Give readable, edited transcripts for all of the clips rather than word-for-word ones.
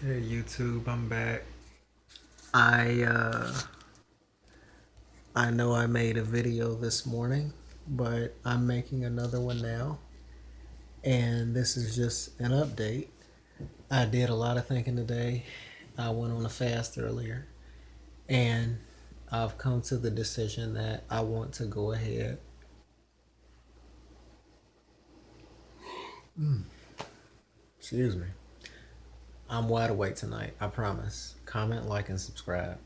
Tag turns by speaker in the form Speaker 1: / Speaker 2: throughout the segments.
Speaker 1: Hey YouTube, I'm back. I uh I know I made a video this morning, but I'm making another one now. And this is just an update. I did a lot of thinking today. I went on a fast earlier, and I've come to the decision that I want to go ahead. Excuse me. I'm wide awake tonight, I promise. Comment, like, and subscribe.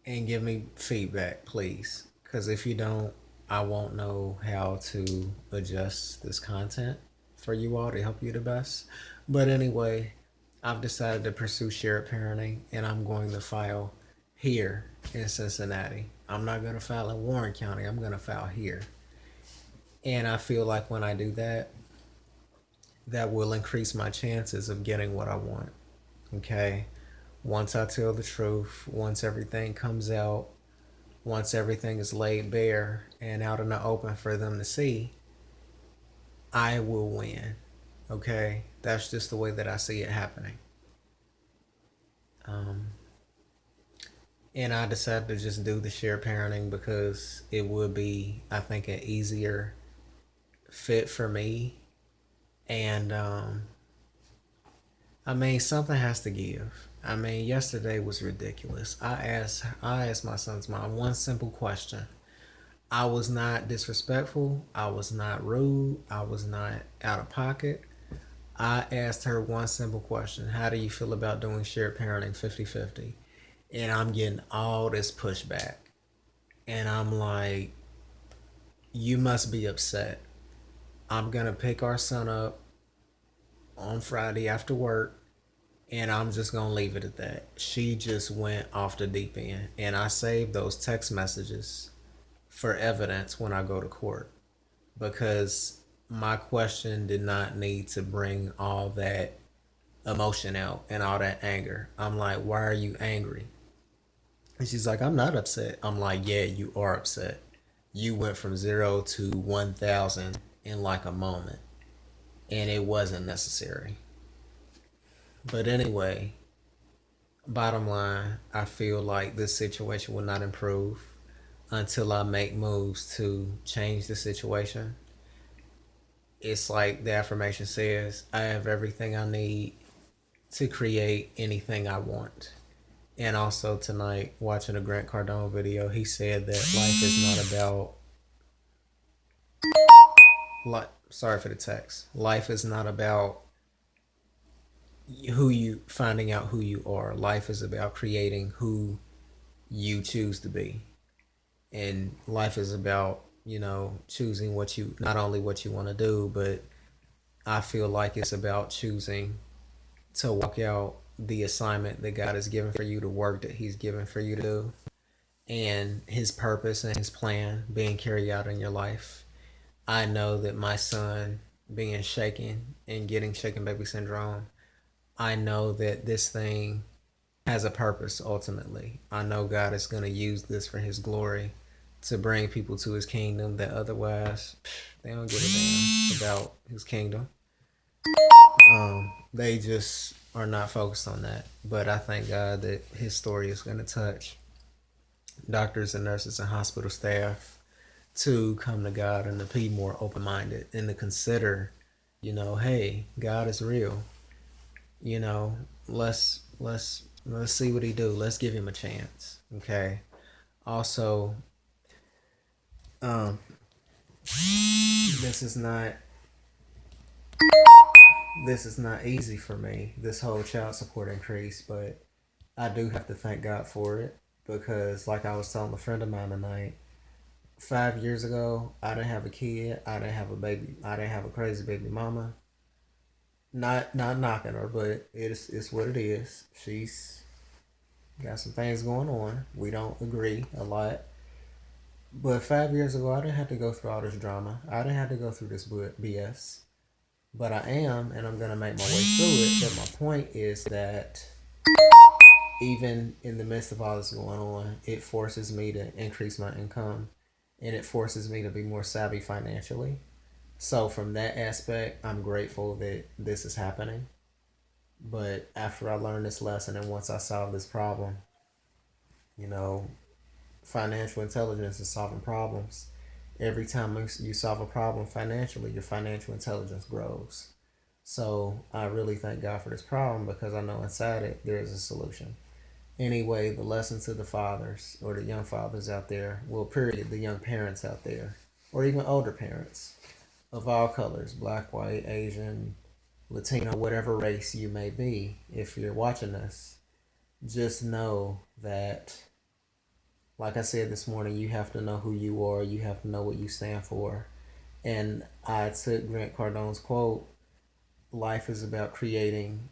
Speaker 1: And give me feedback, please. Because if you don't, I won't know how to adjust this content for you all to help you the best. But anyway, I've decided to pursue shared parenting, and I'm going to file here in Cincinnati. I'm not going to file in Warren County, I'm going to file here. And I feel like when I do that, that will increase my chances of getting what I want. Okay? Once I tell the truth, once everything comes out, once everything is laid bare and out in the open for them to see, I will win. Okay? That's just the way that I see it happening. Um, and I decided to just do the shared parenting because it would be, I think, an easier fit for me. And I mean, something has to give. I mean, yesterday was ridiculous. I asked my son's mom one simple question. I was not disrespectful. I was not rude. I was not out of pocket. I asked her one simple question. How do you feel about doing shared parenting 50-50? And I'm getting all this pushback. And I'm like, you must be upset. I'm going to pick our son up on Friday after work, and I'm just going to leave it at that. She just went off the deep end. And I saved those text messages for evidence when I go to court, because my question did not need to bring all that emotion out and all that anger. I'm like, why are you angry? And she's like, I'm not upset. I'm like, yeah, you are upset. You went from 0 to 1,000 in like a moment, and it wasn't necessary. But anyway, bottom line, I feel like this situation will not improve until I make moves to change the situation. It's like the affirmation says, I have everything I need to create anything I want. And also tonight, watching a Grant Cardone video, he said that life is not about, sorry for the text. Life is not about finding out who you are. Life is about creating who you choose to be. And life is about, choosing not only what you want to do, but I feel like it's about choosing to walk out the assignment that God has given for you, the work that He's given for you to do, and His purpose and His plan being carried out in your life. I know that my son being shaken and getting shaken baby syndrome, I know that this thing has a purpose ultimately. I know God is going to use this for His glory to bring people to His kingdom that otherwise they don't give a damn about His kingdom. They just are not focused on that. But I thank God that His story is going to touch doctors and nurses and hospital staff to come to God and to be more open minded and to consider, hey, God is real. You know, let's see what He do. Let's give Him a chance. Okay. Also, um, this is not easy for me. This whole child support increase, but I do have to thank God for it because, like I was telling a friend of mine tonight, 5 years ago, I didn't have a kid. I didn't have a baby. I didn't have a crazy baby mama. Not knocking her, but it's what it is. She's got some things going on. We don't agree a lot. But 5 years ago, I didn't have to go through all this drama. I didn't have to go through this BS. But I am, and I'm gonna make my way through it. But my point is that even in the midst of all this going on, it forces me to increase my income, and it forces me to be more savvy financially. So from that aspect, I'm grateful that this is happening. But after I learned this lesson and once I solved this problem, you know, financial intelligence is solving problems. Every time you solve a problem financially, your financial intelligence grows. So I really thank God for this problem because I know inside it there is a solution. Anyway, the lesson to the fathers or the young fathers out there, well, period, the young parents out there, or even older parents of all colors, black, white, Asian, Latino, whatever race you may be, if you're watching this, just know that, like I said this morning, you have to know who you are, you have to know what you stand for. And I took Grant Cardone's quote, life is about creating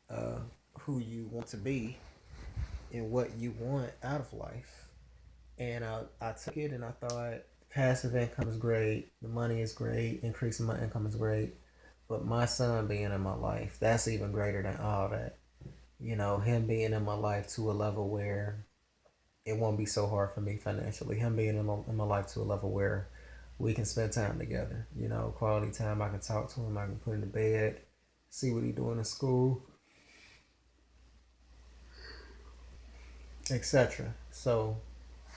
Speaker 1: uh, who you want to be and what you want out of life. And I took it and I thought passive income is great, the money is great, increasing my income is great, but my son being in my life, that's even greater than all that. You know, him being in my life to a level where it won't be so hard for me financially. Him being in my life to a level where we can spend time together. You know, quality time. I can talk to him. I can put him to bed, see what he's doing in school, etc. So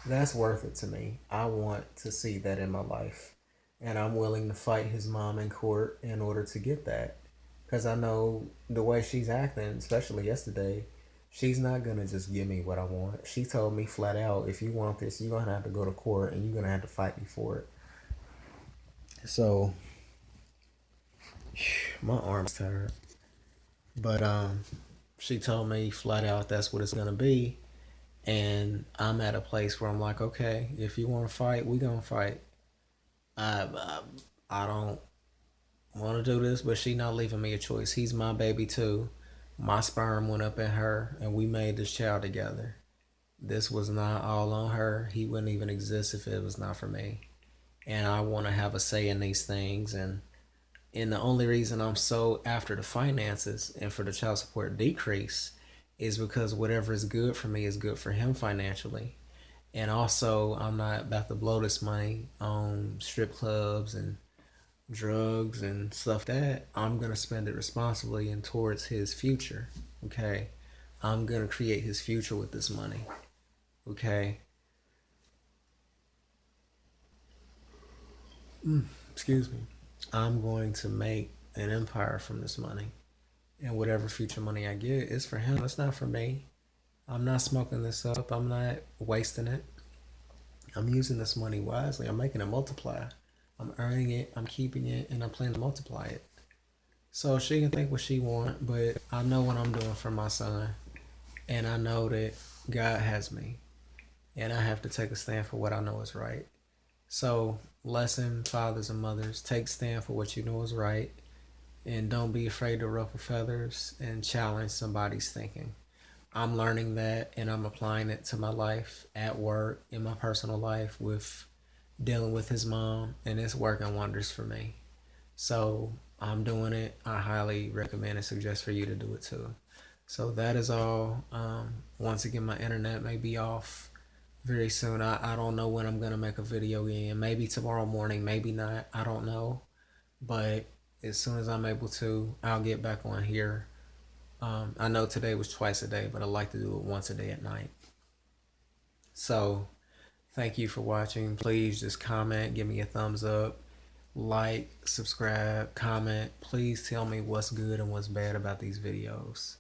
Speaker 1: that's worth it to me. I want to see that in my life. And I'm willing to fight his mom in court in order to get that. Because I know the way she's acting, especially yesterday, she's not going to just give me what I want. She told me flat out, if you want this, you're going to have to go to court and you're going to have to fight me for it. So, my arm's tired. But she told me flat out that's what it's going to be. And I'm at a place where I'm like, okay, if you want to fight, we gonna fight. I, I I don't want to do this, but she not leaving me a choice. He's my baby too. My sperm went up in her, and we made this child together. This was not all on her. He wouldn't even exist if it was not for me. And I want to have a say in these things. And the only reason I'm so after the finances and for the child support decrease is because whatever is good for me is good for him financially. And also, I'm not about to blow this money on strip clubs and drugs and stuff that I'm going to spend it responsibly and towards his future. Okay. I'm going to create his future with this money. Okay. Excuse me. I'm going to make an empire from this money. And whatever future money I get is for him. It's not for me. I'm not smoking this up. I'm not wasting it. I'm using this money wisely. I'm making it multiply. I'm earning it. I'm keeping it, and I'm planning to multiply it. So she can think what she want, but I know what I'm doing for my son, and I know that God has me, and I have to take a stand for what I know is right. So, lesson, fathers and mothers, take stand for what you know is right, and don't be afraid to ruffle feathers and challenge somebody's thinking. I'm learning that and I'm applying it to my life at work, in my personal life, with dealing with his mom, and it's working wonders for me. So I'm doing it. I highly recommend and suggest for you to do it too. So that is all. Once again, my internet may be off very soon. I don't know when I'm going to make a video again. Maybe tomorrow morning, maybe not. I don't know. But as soon as I'm able to, I'll get back on here. I know today was twice a day, but I like to do it once a day at night. So thank you for watching. Please just comment, give me a thumbs up, like, subscribe, comment. Please tell me what's good and what's bad about these videos.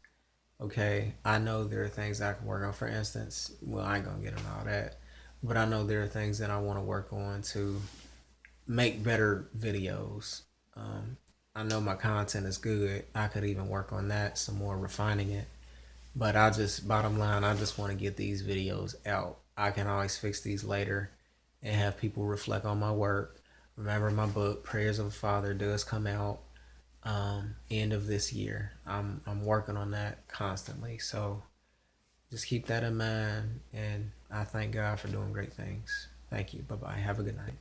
Speaker 1: Okay, I know there are things I can work on. For instance, well, I ain't gonna get into all that, but I know there are things that I want to work on to make better videos. I know my content is good. I could even work on that some more, refining it. But bottom line, I just want to get these videos out. I can always fix these later and have people reflect on my work. Remember, my book, Prayers of a Father, does come out end of this year. I'm working on that constantly. So just keep that in mind. And I thank God for doing great things. Thank you. Bye-bye. Have a good night.